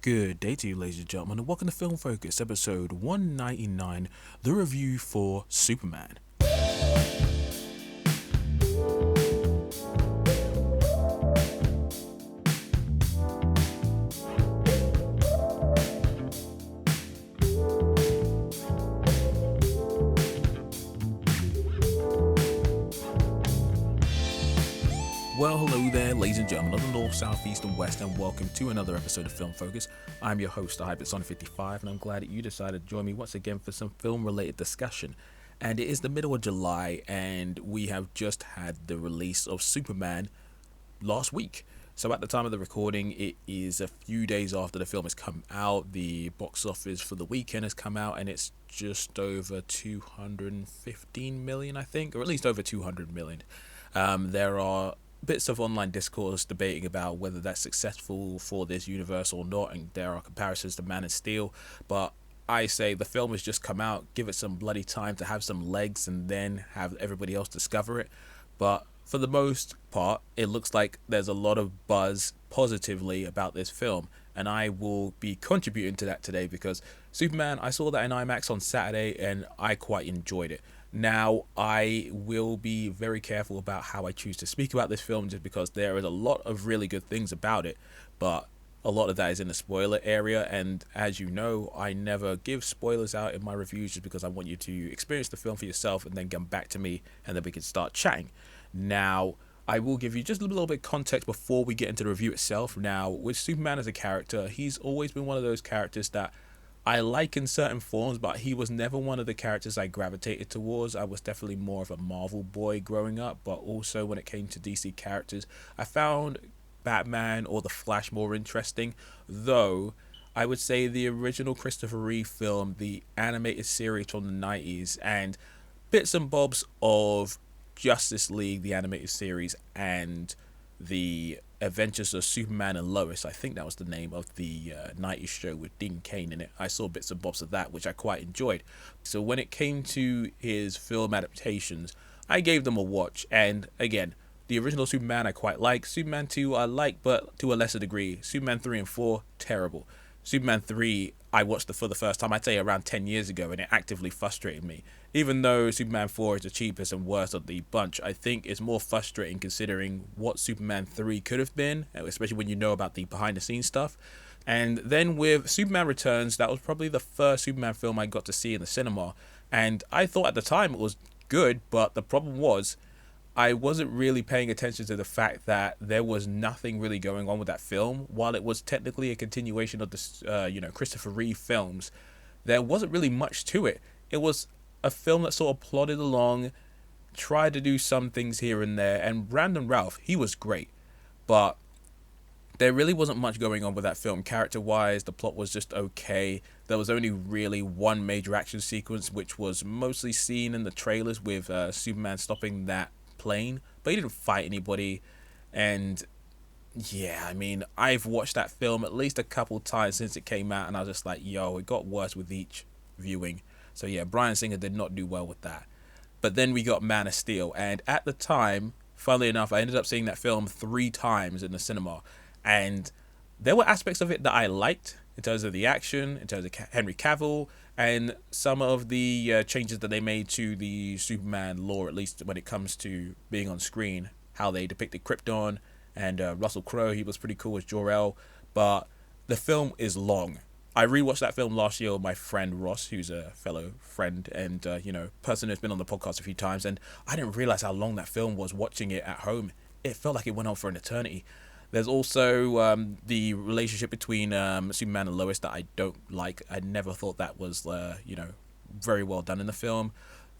Good day to you, ladies and gentlemen, and welcome to Film Focus, episode 199, the review for Superman. Well, hello there, ladies and gentlemen of the North, South, East, and West, and welcome to another episode of Film Focus. I'm your host, Hypersonic55, and I'm glad that you decided to join me once again for some film-related discussion. And it is the middle of July, and we have just had the release of Superman last week. So at the time of the recording, it is a few days after the film has come out. The box office for the weekend has come out, and it's just over 215 million, I think, or at least over 200 million. There are bits of online discourse debating about whether that's successful for this universe or not, and there are comparisons to Man of Steel, but I say the film has just come out, give it some bloody time to have some legs and then have everybody else discover it. But for the most part, it looks like there's a lot of buzz positively about this film, and I will be contributing to that today because Superman, I saw that in IMAX on Saturday and I quite enjoyed it. Now, I will be very careful about how I choose to speak about this film just because there is a lot of really good things about it, but a lot of that is in the spoiler area, and as you know, I never give spoilers out in my reviews just because I want you to experience the film for yourself and then come back to me and then we can start chatting. Now, I will give you just a little bit of context before we get into the review itself. Now, with Superman as a character, he's always been one of those characters that I like in certain forms, but he was never one of the characters I gravitated towards. I was definitely more of a Marvel boy growing up, but also when it came to DC characters, I found Batman or The Flash more interesting, though I would say the original Christopher Reeve film, the animated series from the 90s, and bits and bobs of Justice League, the animated series, and the Adventures of Superman and Lois, I think that was the name of the 90s show with Dean Cain in it. I saw bits and bobs of that, which I quite enjoyed. So when it came to his film adaptations, I gave them a watch, and again, the original Superman I quite like. Superman 2 I like, but to a lesser degree. Superman 3 and 4, terrible. Superman 3 I watched for the first time, I'd say around 10 years ago, and it actively frustrated me. Even though Superman 4 is the cheapest and worst of the bunch, I think it's more frustrating considering what Superman 3 could have been, especially when you know about the behind the scenes stuff. And then with Superman Returns, that was probably the first Superman film I got to see in the cinema, and I thought at the time it was good, but the problem was I wasn't really paying attention to the fact that there was nothing really going on with that film. While it was technically a continuation of the Christopher Reeve films, there wasn't really much to it. It was a film that sort of plodded along, tried to do some things here and there, and Brandon Routh, he was great, but there really wasn't much going on with that film. Character-wise, the plot was just okay. There was only really one major action sequence, which was mostly seen in the trailers with Superman stopping that plane, but he didn't fight anybody. And yeah, I mean, I've watched that film at least a couple times since it came out, and I was just like, yo, it got worse with each viewing. So yeah, Bryan Singer did not do well with that. But then we got Man of Steel, and at the time, funnily enough, I ended up seeing that film 3 times in the cinema, and there were aspects of it that I liked in terms of the action, in terms of Henry Cavill, and some of the changes that they made to the Superman lore, at least when it comes to being on screen, how they depicted Krypton, and Russell Crowe, he was pretty cool as Jor-El, but the film is long. I rewatched that film last year with my friend Ross, who's a fellow friend and person who's been on the podcast a few times, and I didn't realize how long that film was watching it at home. It felt like it went on for an eternity. There's also the relationship between Superman and Lois that I don't like. I never thought that was, very well done in the film.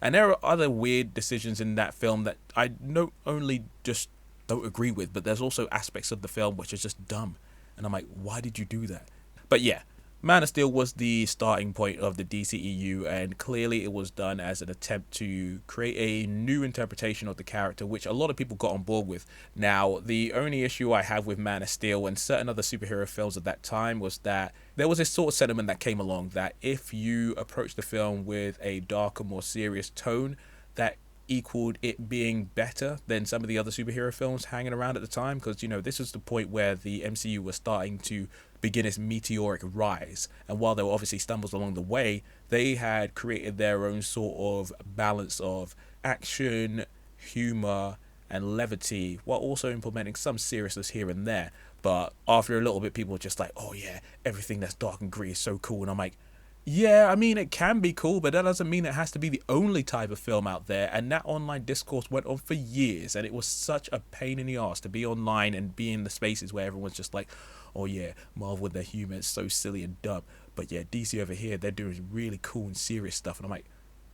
And there are other weird decisions in that film that I not only just don't agree with, but there's also aspects of the film which are just dumb. And I'm like, why did you do that? But yeah, Man of Steel was the starting point of the DCEU, and clearly it was done as an attempt to create a new interpretation of the character, which a lot of people got on board with. Now, the only issue I have with Man of Steel and certain other superhero films at that time was that there was this sort of sentiment that came along that if you approach the film with a darker, more serious tone, that equaled it being better than some of the other superhero films hanging around at the time, because this was the point where the MCU was starting to begin its meteoric rise. And while there were obviously stumbles along the way, they had created their own sort of balance of action, humor, and levity, while also implementing some seriousness here and there. But after a little bit, people were just like, oh yeah, everything that's dark and gritty is so cool. And I'm like, yeah, I mean, it can be cool, but that doesn't mean it has to be the only type of film out there. And that online discourse went on for years, and it was such a pain in the ass to be online and be in the spaces where everyone's just like, oh yeah, Marvel with their humor is so silly and dumb. But yeah, DC over here, they're doing really cool and serious stuff. And I'm like,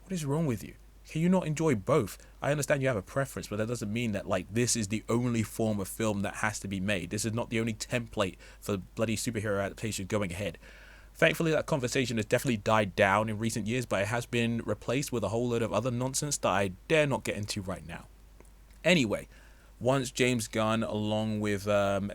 what is wrong with you? Can you not enjoy both? I understand you have a preference, but that doesn't mean that like this is the only form of film that has to be made. This is not the only template for bloody superhero adaptation going ahead. Thankfully, that conversation has definitely died down in recent years, but it has been replaced with a whole load of other nonsense that I dare not get into right now. Anyway, once James Gunn, along with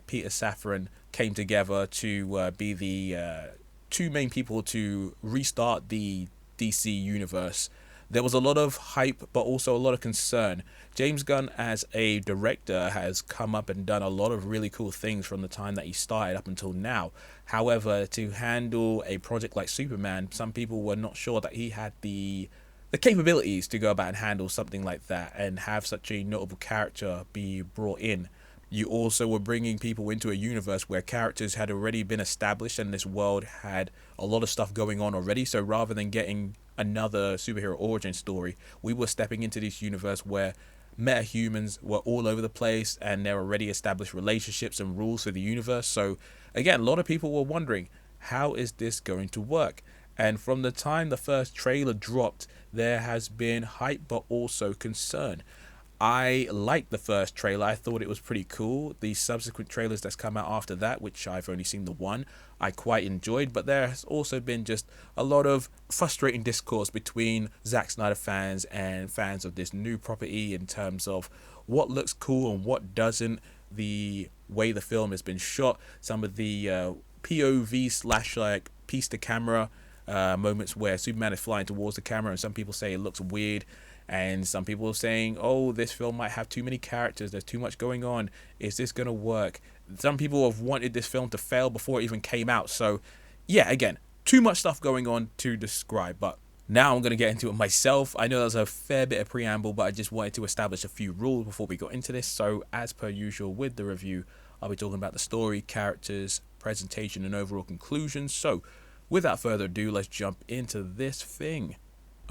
Peter Safran, came together to be the two main people to restart the DC universe, there was a lot of hype, but also a lot of concern. James Gunn, as a director, has come up and done a lot of really cool things from the time that he started up until now. However, to handle a project like Superman, some people were not sure that he had the capabilities to go about and handle something like that and have such a notable character be brought in. You also were bringing people into a universe where characters had already been established and this world had a lot of stuff going on already. So rather than getting another superhero origin story, we were stepping into this universe where metahumans were all over the place and there were already established relationships and rules for the universe. So again, a lot of people were wondering, how is this going to work? And from the time the first trailer dropped, there has been hype but also concern. I liked the first trailer. I thought it was pretty cool. The subsequent trailers that's come out after that, which I've only seen the one, I quite enjoyed. But there has also been just a lot of frustrating discourse between Zack Snyder fans and fans of this new property in terms of what looks cool and what doesn't, the way the film has been shot, some of the POV slash like piece to camera moments where Superman is flying towards the camera, and some people say it looks weird. And some people are saying, oh, this film might have too many characters. There's too much going on. Is this going to work? Some people have wanted this film to fail before it even came out. So, yeah, again, too much stuff going on to describe. But now I'm going to get into it myself. I know there's a fair bit of preamble, but I just wanted to establish a few rules before we got into this. So, as per usual with the review, I'll be talking about the story, characters, presentation, and overall conclusions. So, without further ado, let's jump into this thing.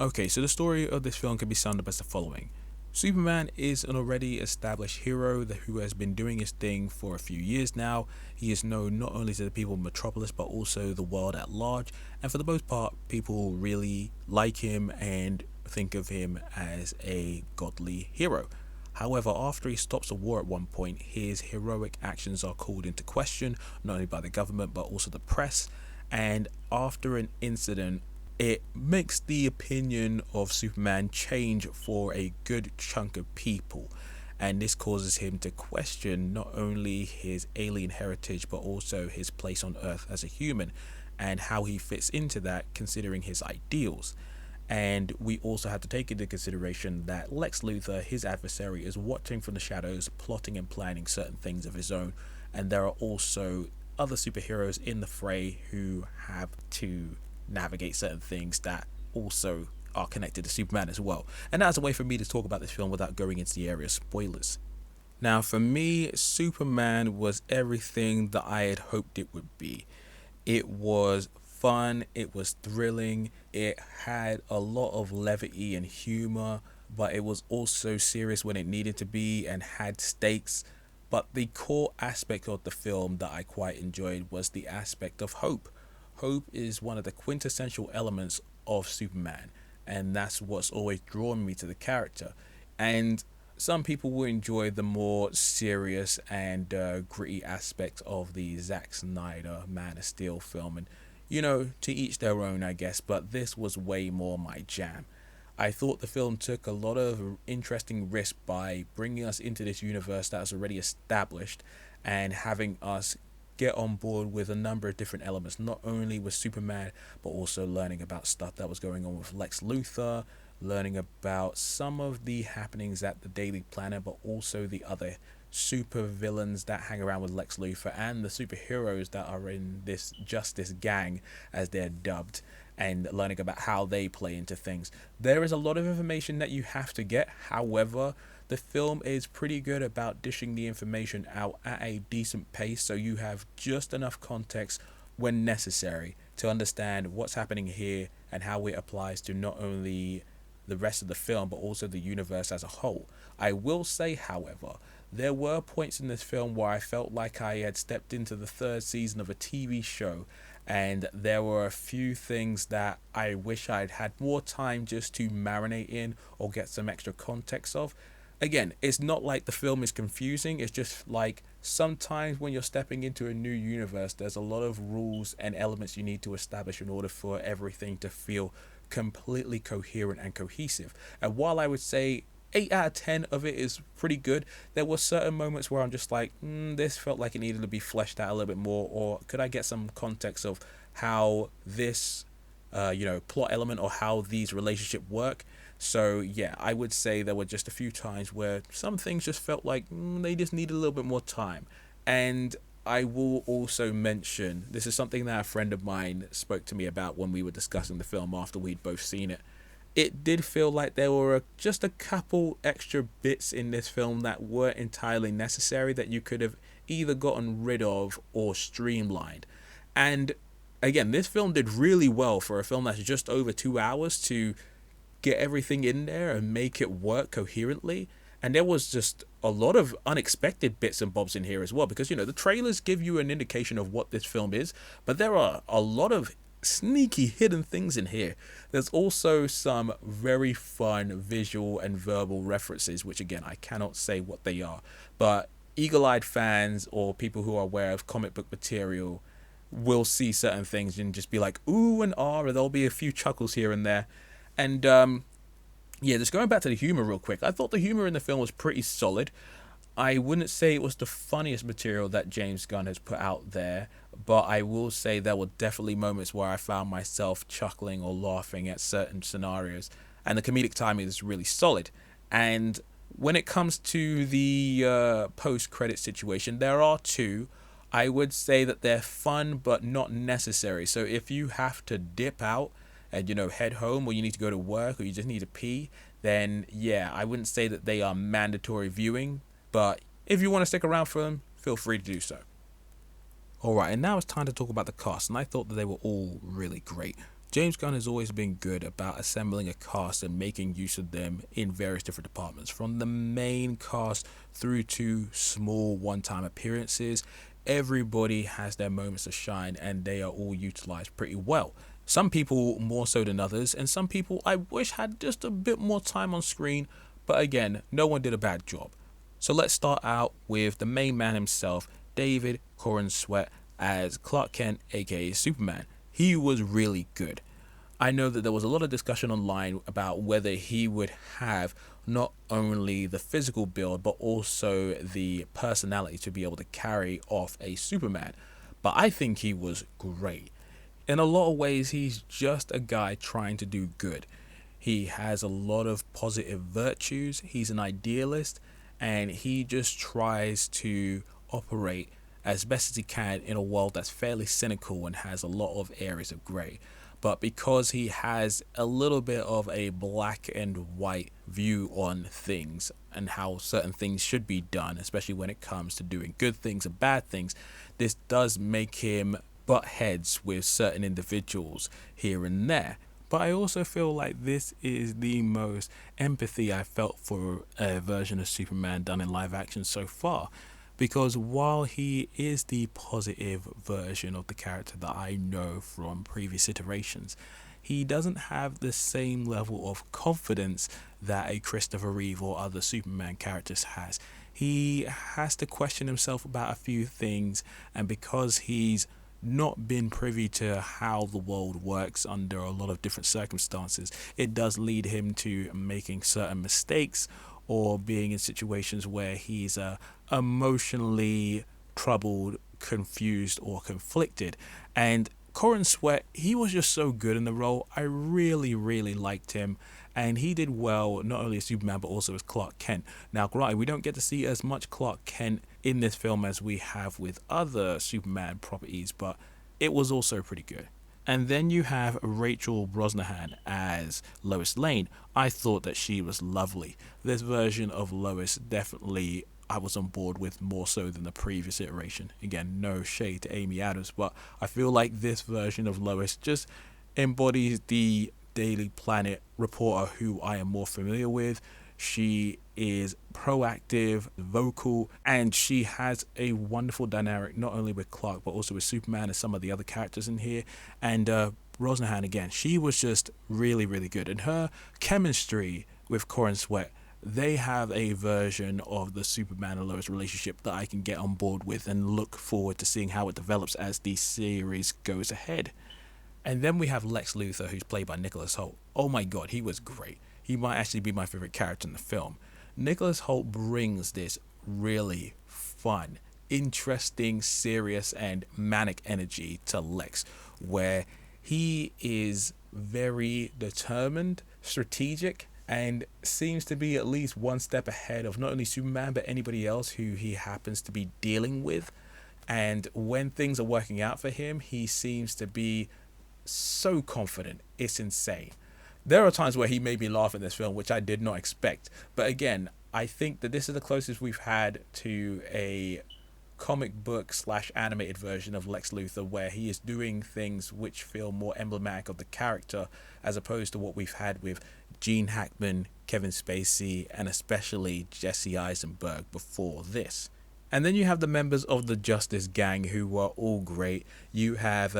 Okay, so the story of this film can be summed up as the following. Superman is an already established hero who has been doing his thing for a few years now. He is known not only to the people of Metropolis but also the world at large, and for the most part people really like him and think of him as a godly hero. However, after he stops a war at one point, his heroic actions are called into question, not only by the government but also the press, and after an incident, it makes the opinion of Superman change for a good chunk of people, and this causes him to question not only his alien heritage but also his place on Earth as a human and how he fits into that considering his ideals. And we also have to take into consideration that Lex Luthor, his adversary, is watching from the shadows, plotting and planning certain things of his own, and there are also other superheroes in the fray who have to navigate certain things that also are connected to Superman as well. And that's a way for me to talk about this film without going into the area of spoilers. Now, for me, Superman was everything that I had hoped it would be. It was fun, it was thrilling, it had a lot of levity and humor, but it was also serious when it needed to be and had stakes. But the core aspect of the film that I quite enjoyed was the aspect of hope. Hope is one of the quintessential elements of Superman, and that's what's always drawn me to the character. And some people will enjoy the more serious and gritty aspect of the Zack Snyder Man of Steel film, and to each their own, I guess, but this was way more my jam. I thought the film took a lot of interesting risks by bringing us into this universe that was already established and having us get on board with a number of different elements, not only with Superman, but also learning about stuff that was going on with Lex Luthor, learning about some of the happenings at the Daily Planet, but also the other super villains that hang around with Lex Luthor and the superheroes that are in this Justice Gang, as they're dubbed, and learning about how they play into things. There is a lot of information that you have to get. However, the film is pretty good about dishing the information out at a decent pace, so you have just enough context when necessary to understand what's happening here and how it applies to not only the rest of the film but also the universe as a whole. I will say, however, there were points in this film where I felt like I had stepped into the third season of a TV show, and there were a few things that I wish I'd had more time just to marinate in or get some extra context of. Again, it's not like the film is confusing, it's just like sometimes when you're stepping into a new universe, there's a lot of rules and elements you need to establish in order for everything to feel completely coherent and cohesive. And while I would say 8 out of 10 of it is pretty good, there were certain moments where I'm just like, this felt like it needed to be fleshed out a little bit more, or could I get some context of how this plot element or how these relationships work. So yeah, I would say there were just a few times where some things just felt like they just needed a little bit more time. And I will also mention, this is something that a friend of mine spoke to me about when we were discussing the film after we'd both seen it. It did feel like there were just a couple extra bits in this film that weren't entirely necessary, that you could have either gotten rid of or streamlined. And again, this film did really well for a film that's just over 2 hours to get everything in there and make it work coherently. And there was just a lot of unexpected bits and bobs in here as well, because the trailers give you an indication of what this film is, but there are a lot of sneaky hidden things in here. There's also some very fun visual and verbal references, which again, I cannot say what they are, but eagle-eyed fans or people who are aware of comic book material will see certain things and just be like, ooh and ah, or there'll be a few chuckles here and there. And just going back to the humor real quick, I thought the humor in the film was pretty solid. I wouldn't say it was the funniest material that James Gunn has put out there, but I will say there were definitely moments where I found myself chuckling or laughing at certain scenarios, and the comedic timing is really solid. And when it comes to the post-credit situation, there are two. I would say that they're fun but not necessary. So if you have to dip out and head home, or you need to go to work, or you just need to pee, then yeah, I wouldn't say that they are mandatory viewing, but if you want to stick around for them, feel free to do so. Alright, and now it's time to talk about the cast, and I thought that they were all really great. James Gunn has always been good about assembling a cast and making use of them in various different departments, from the main cast through to small one-time appearances. Everybody has their moments to shine, and they are all utilized pretty well. Some people more so than others, and some people I wish had just a bit more time on screen, but again, no one did a bad job. So let's start out with the main man himself, David Corn Sweat, as Clark Kent, aka Superman. He was really good. I know that there was a lot of discussion online about whether he would have not only the physical build but also the personality to be able to carry off a Superman, but I think he was great. In a lot of ways, he's just a guy trying to do good. He has a lot of positive virtues, he's an idealist, and he just tries to operate as best as he can in a world that's fairly cynical and has a lot of areas of grey. But because he has a little bit of a black and white view on things and how certain things should be done, especially when it comes to doing good things and bad things, this does make him butt heads with certain individuals here and there. But I also feel like this is the most empathy I felt for a version of Superman done in live action so far. Because while he is the positive version of the character that I know from previous iterations, he doesn't have the same level of confidence that a Christopher Reeve or other Superman characters has. He has to question himself about a few things, and because he's not been privy to how the world works under a lot of different circumstances, it does lead him to making certain mistakes or being in situations where he's emotionally troubled, confused or conflicted. And Corin Sweat, he was just so good in the role. I really, really liked him. And he did well, not only as Superman, but also as Clark Kent. Now, granted, we don't get to see as much Clark Kent in this film as we have with other Superman properties, but it was also pretty good. And then you have Rachel Brosnahan as Lois Lane. I thought that she was lovely. This version of Lois definitely I was on board with more so than the previous iteration. Again, no shade to Amy Adams, but I feel like this version of Lois just embodies the Daily Planet reporter who I am more familiar with. She is proactive, vocal, and she has a wonderful dynamic not only with Clark but also with Superman and some of the other characters in here. And Rosnahan, again, she was just really, really good. And her chemistry with Corin Sweat, they have a version of the Superman and Lois relationship that I can get on board with and look forward to seeing how it develops as the series goes ahead. And then we have Lex Luthor, who's played by Nicholas Hoult. Oh my god, he was great. He might actually be my favorite character in the film. Nicholas Hoult brings this really fun, interesting, serious, and manic energy to Lex, where he is very determined, strategic, and seems to be at least one step ahead of not only Superman, but anybody else who he happens to be dealing with. And when things are working out for him, he seems to be so confident. It's insane. There are times where he made me laugh in this film, which I did not expect. But again, I think that this is the closest we've had to a comic book / animated version of Lex Luthor, where he is doing things which feel more emblematic of the character, as opposed to what we've had with Gene Hackman, Kevin Spacey, and especially Jesse Eisenberg before this. And then you have the members of the Justice Gang, who were all great. You have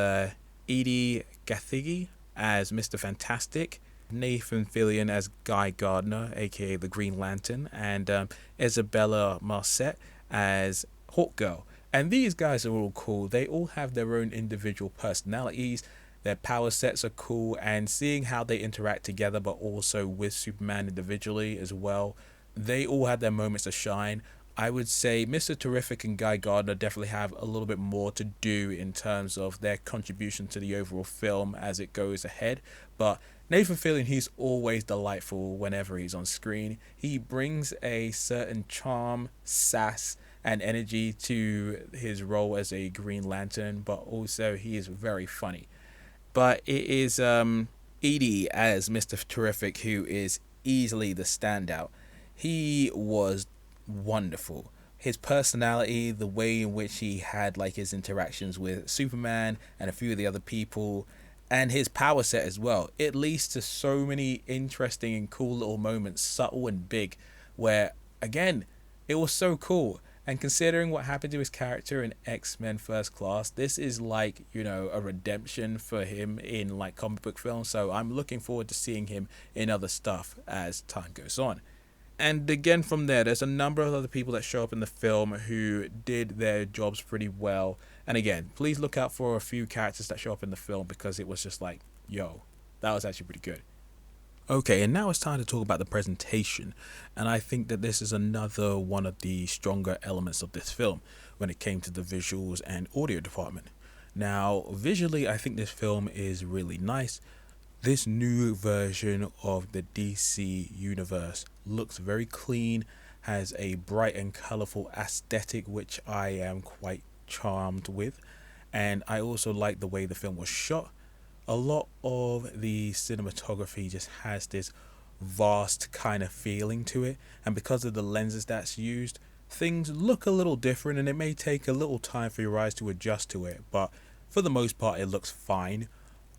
Indi Gathegi as Mr. Fantastic, Nathan Fillion as Guy Gardner, aka the Green Lantern, and Isabella Marcet as Hawkgirl. And these guys are all cool. They all have their own individual personalities. Their power sets are cool, and seeing how they interact together, but also with Superman individually as well. They all had their moments to shine. I would say Mr. Terrific and Guy Gardner definitely have a little bit more to do in terms of their contribution to the overall film as it goes ahead. But Nathan Fillion, he's always delightful whenever he's on screen. He brings a certain charm, sass, and energy to his role as a Green Lantern, but also he is very funny. But it is Edie as Mr. Terrific who is easily the standout. He was wonderful. His personality, the way in which he had like his interactions with Superman and a few of the other people, and his power set as well. It leads to so many interesting and cool little moments, subtle and big, where again, it was so cool. And considering what happened to his character in X-Men First Class, this is like, you know, a redemption for him in like comic book films. So I'm looking forward to seeing him in other stuff as time goes on. And again, from there, there's a number of other people that show up in the film who did their jobs pretty well. And again, please look out for a few characters that show up in the film, because it was just like, yo, that was actually pretty good. Okay, and now it's time to talk about the presentation. And I think that this is another one of the stronger elements of this film when it came to the visuals and audio department. Now, visually, I think this film is really nice. This new version of the DC universe looks very clean, has a bright and colorful aesthetic, which I am quite charmed with. And I also like the way the film was shot. A lot of the cinematography just has this vast kind of feeling to it, and because of the lenses that's used, things look a little different, and it may take a little time for your eyes to adjust to it, but for the most part it looks fine.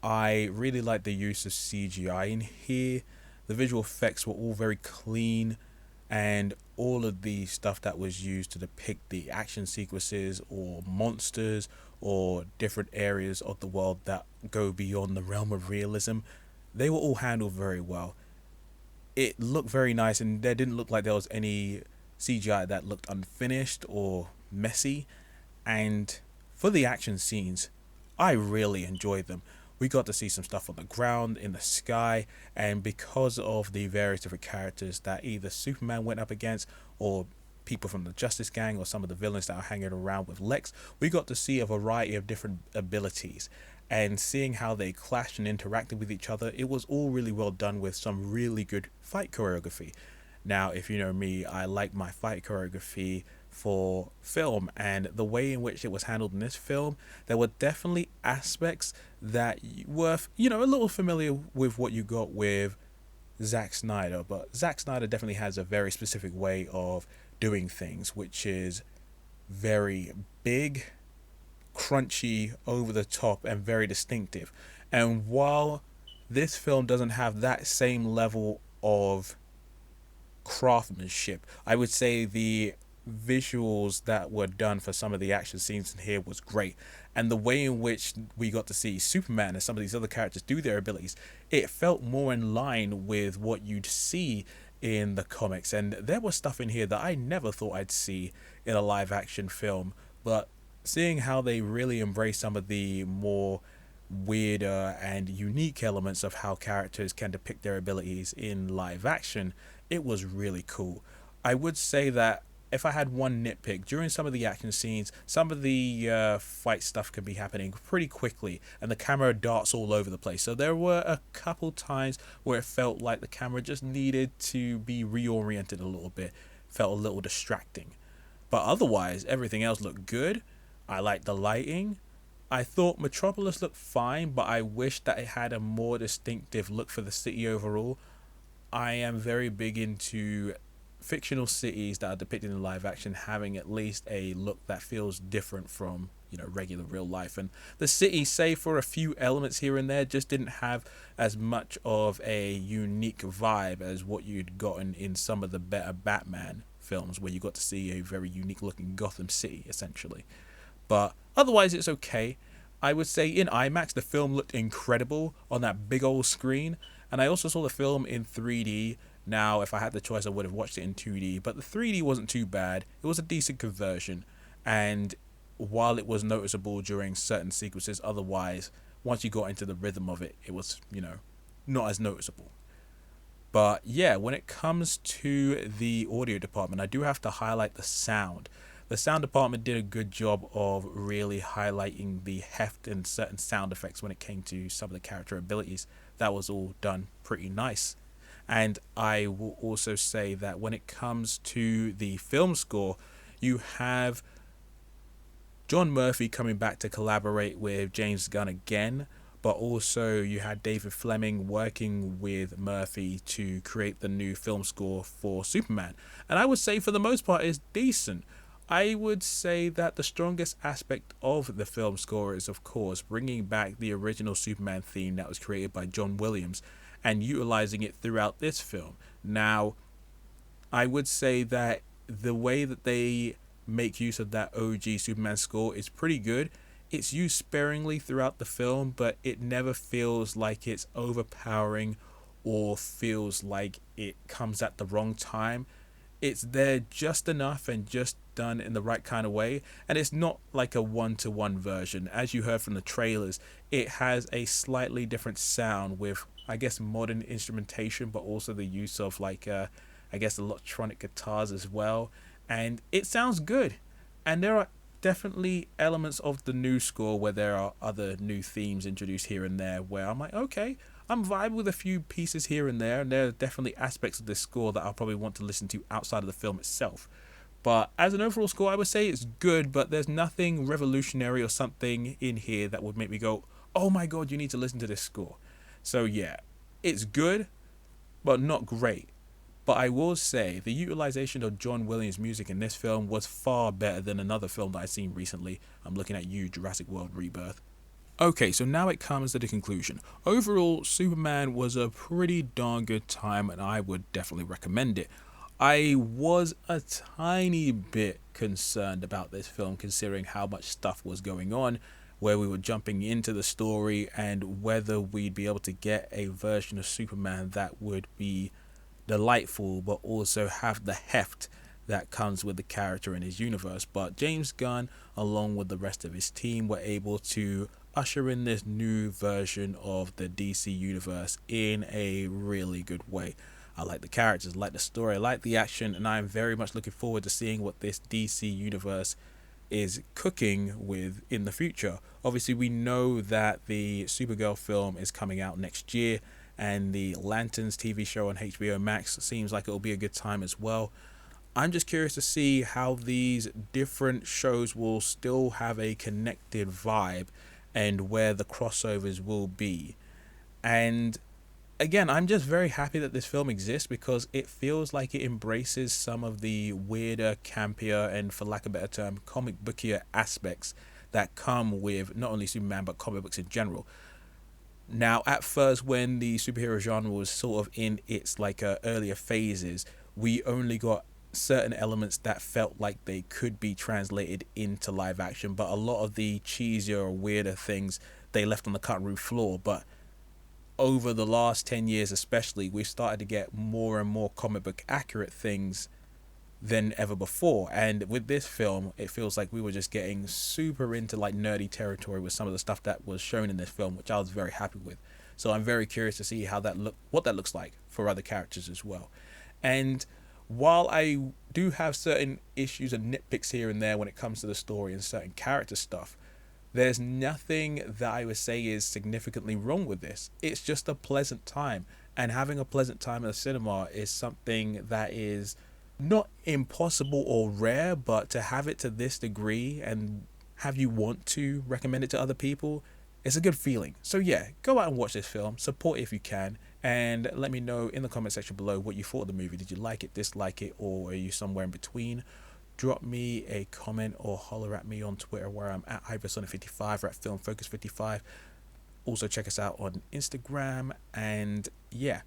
I really like the use of CGI in here. The visual effects were all very clean, and all of the stuff that was used to depict the action sequences or monsters or different areas of the world that go beyond the realm of realism, they were all handled very well. It looked very nice, and there didn't look like there was any CGI that looked unfinished or messy. And for the action scenes, I really enjoyed them. We got to see some stuff on the ground, in the sky, and because of the various different characters that either Superman went up against, or people from the Justice Gang, or some of the villains that are hanging around with Lex, we got to see a variety of different abilities. and seeing how they clashed and interacted with each other, it was all really well done with some really good fight choreography. Now, if you know me, I like my fight choreography for film, and the way in which it was handled in this film, there were definitely aspects that were, a little familiar with what you got with Zack Snyder, but Zack Snyder definitely has a very specific way of doing things, which is very big, crunchy, over the top, and very distinctive. And while this film doesn't have that same level of craftsmanship, I would say the visuals that were done for some of the action scenes in here was great, and the way in which we got to see Superman and some of these other characters do their abilities, it felt more in line with what you'd see in the comics. And there was stuff in here that I never thought I'd see in a live action film, but seeing how they really embrace some of the more weirder and unique elements of how characters can depict their abilities in live action, it was really cool. I would say that if I had one nitpick, during some of the action scenes, some of the fight stuff can be happening pretty quickly, and the camera darts all over the place. So there were a couple times where it felt like the camera just needed to be reoriented a little bit, felt a little distracting. But otherwise, everything else looked good. I liked the lighting. I thought Metropolis looked fine, but I wish that it had a more distinctive look for the city overall. I am very big into fictional cities that are depicted in live action having at least a look that feels different from regular real life, and the city, save for a few elements here and there, just didn't have as much of a unique vibe as what you'd gotten in some of the better Batman films, where you got to see a very unique looking Gotham City essentially. But otherwise it's okay. I would say in IMAX the film looked incredible on that big old screen, and I also saw the film in 3D. Now, if I had the choice, I would have watched it in 2D, but the 3D wasn't too bad. It was a decent conversion, and while it was noticeable during certain sequences, otherwise, once you got into the rhythm of it, it was, not as noticeable. But yeah, when it comes to the audio department, I do have to highlight the sound. The sound department did a good job of really highlighting the heft and certain sound effects when it came to some of the character abilities. That was all done pretty nice. And I will also say that when it comes to the film score, you have John Murphy coming back to collaborate with James Gunn again, but also you had David Fleming working with Murphy to create the new film score for Superman. And I would say for the most part it's decent. I would say that the strongest aspect of the film score is, of course, bringing back the original Superman theme that was created by John Williams and utilizing it throughout this film. Now, I would say that the way that they make use of that OG Superman score is pretty good. It's used sparingly throughout the film, but it never feels like it's overpowering or feels like it comes at the wrong time. It's there just enough and just done in the right kind of way, and it's not like a one-to-one version. As you heard from the trailers, it has a slightly different sound with, I guess, modern instrumentation, but also the use of electronic guitars as well, and it sounds good. And there are definitely elements of the new score where there are other new themes introduced here and there where I'm like, okay, I'm vibing with a few pieces here and there are definitely aspects of this score that I'll probably want to listen to outside of the film itself. But as an overall score, I would say it's good, but there's nothing revolutionary or something in here that would make me go, oh my god, you need to listen to this score. So yeah, it's good, but not great. But I will say the utilization of John Williams' music in this film was far better than another film that I've seen recently. I'm looking at you, Jurassic World Rebirth. Okay, so now it comes to the conclusion. Overall, Superman was a pretty darn good time, and I would definitely recommend it. I was a tiny bit concerned about this film considering how much stuff was going on, where we were jumping into the story, and whether we'd be able to get a version of Superman that would be delightful but also have the heft that comes with the character in his universe. But James Gunn, along with the rest of his team, were able to usher in this new version of the DC universe in a really good way. I like the characters, I like the story, I like the action, and I'm very much looking forward to seeing what this DC universe is cooking with in the future. Obviously, we know that the Supergirl film is coming out next year, and the Lanterns TV show on HBO Max seems like it'll be a good time as well. I'm just curious to see how these different shows will still have a connected vibe and where the crossovers will be. And again, I'm just very happy that this film exists because it feels like it embraces some of the weirder, campier, and for lack of a better term, comic bookier aspects that come with not only Superman but comic books in general. Now, at first, when the superhero genre was sort of in its earlier phases, we only got certain elements that felt like they could be translated into live action, but a lot of the cheesier or weirder things they left on the cutting room floor. But over the last 10 years especially, we've started to get more and more comic book accurate things than ever before. And with this film, it feels like we were just getting super into nerdy territory with some of the stuff that was shown in this film, which I was very happy with. So I'm very curious to see what that looks like for other characters as well. And while I do have certain issues and nitpicks here and there when it comes to the story and certain character stuff, there's nothing that I would say is significantly wrong with this. It's just a pleasant time. And having a pleasant time at the cinema is something that is not impossible or rare, but to have it to this degree and have you want to recommend it to other people, it's a good feeling. So yeah, go out and watch this film, support it if you can, and let me know in the comment section below what you thought of the movie. Did you like it, dislike it, or are you somewhere in between? Drop me a comment or holler at me on Twitter where I'm at Hypersonic55 or at FilmFocus55. Also check us out on Instagram, and yeah,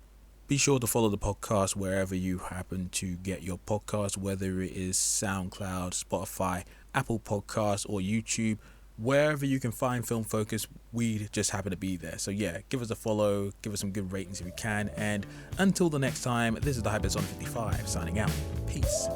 be sure to follow the podcast wherever you happen to get your podcast, whether it is SoundCloud, Spotify, Apple Podcasts, or YouTube. Wherever you can find Film Focus, we just happen to be there. So yeah, give us a follow, give us some good ratings if you can, and until the next time, this is the Hypersonic55 signing out. Peace.